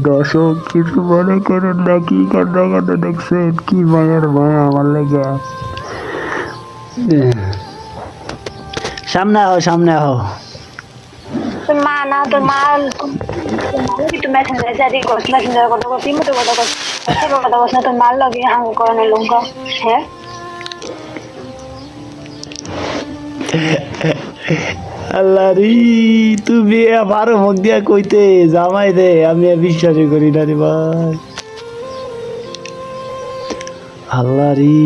দর্শক কিছু মনে করেন না, কি কান্না কান্না দেখছেন, কি মায়ের মায়া আমার লেগে। সামনে আহ, সামনে আহ। তোর মা না, তোর মা একটু মেসেঞ্জার জারি করছ, মেসেঞ্জার কথা করছি, মোটো কথা করছি, কথা করছ না, তোর মার লগে হাঙ্গ করানোর লোক। হ্যাঁ আল্লাহ রে, তুমি আবারও মুখ দিয়া কইতে জামাই দে, আমি আর বিশ্বাসই করি না রে ভাই। আল্লাহ রে,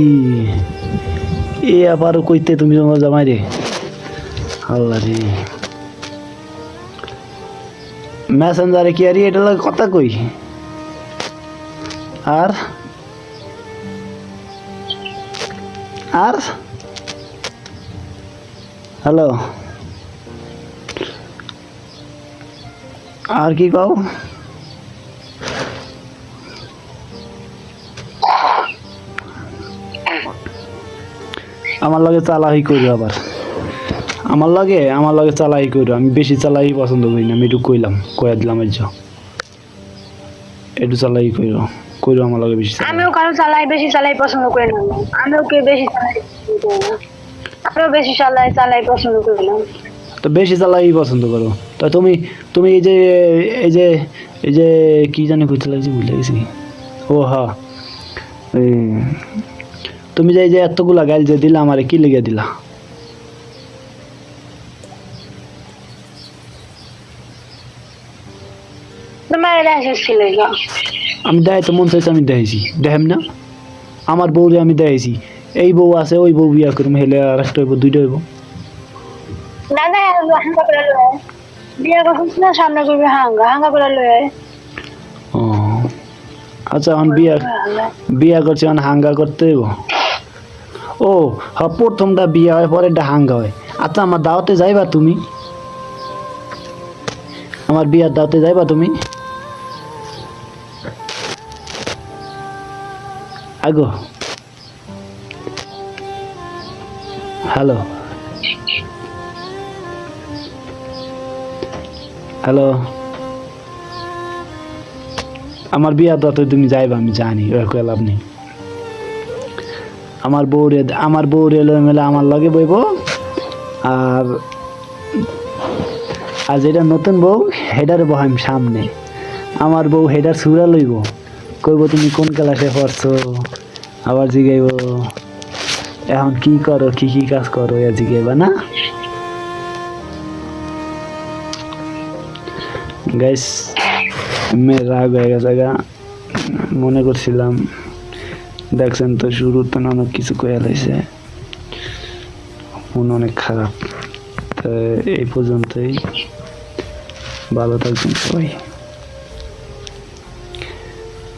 এ আবারও কইতে তুমি তোমার জামাই রে। আল্লাহ রে, মেসেঞ্জারে কি আর এটা লাগে কথা কই। আর আর হ্যালো, আর কি কও। আমার লগে চালাহি করো আবার, আমার লগে চালাহি করো। আমি বেশি চালাহি পছন্দ করি না, আমি একটু কইলাম, কয়া দিলাম আজ একটু চালাহি করো করো আমার লগে বেশি। আমিও কারো চালাই বেশি চালাই পছন্দ করি না, আমিও কে বেশি চালাই আমিও বেশি চালাই পছন্দ করি না। তো বেশি চালাহি পছন্দ করো, তো তুমি তুমি এই যে এই যে এই যে কি জানি কইতে লাগছি, ভুলে গেছি। ও হ্যাঁ, তুমি যে এই যে এতগুলা গাইল যে দিলা আমারে, কি লেগে দিলা? তোমার এটা এসেছিল আমি দেখাই তো মন চাইছে, আমি দেখাইছি, দেখাম না? আমার বউরে আমি দেখাইছি, এই বউ আছে, ওই বউ বিয়া করুম, হেলে আর একটা হইব, দুইটা হইব। দাদা হাঙ্গা করে লয় বিয়া করছিস না, সামনে করবি হাঙ্গা হাঙ্গা করে লয়। ও আচ্ছা, এখন বিয়া করছি, এখন হাঙ্গা করতে হইব। ও হ্যাঁ, প্রথমটা বিয়া হয়, পরেরটা হাঙ্গা হয়। আচ্ছা, আমার দাওয়াতে যাইবা তুমি? আমার বিয়ার দাওয়াতে যাইবা তুমি? আগো হ্যালো হ্যালো, আমার বিয়ার দাওয়াতে তুমি যাইবা, আমি জানি, ওই লাভ নেই। আমার বউরে লই মেলে আমার লগে বইব, আর আর যেটা নতুন বউ হেডারে বহাইম সামনে। আমার বউ হেডার সুরা লইব, কইব তুমি কোন ক্লাসে পড়ছো, আবার জিগাইব এখন কি করো, কি কি কাজ করো, এ জিগাইবা না? গাইস, রাগ হয়ে গেছে গা, মনে করছিলাম, দেখছেন তো শুরুতে অনেক কিছু কয়ে লাইছে, মন অনেক খারাপ। তো এই পর্যন্তই, ভালো থাকবেন সবাই।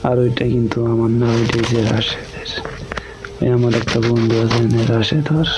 আর ওইটা কিন্তু আমার না, ওইটাই যে রাশেদের, আমার একটা বন্ধু আছে রাশেদর।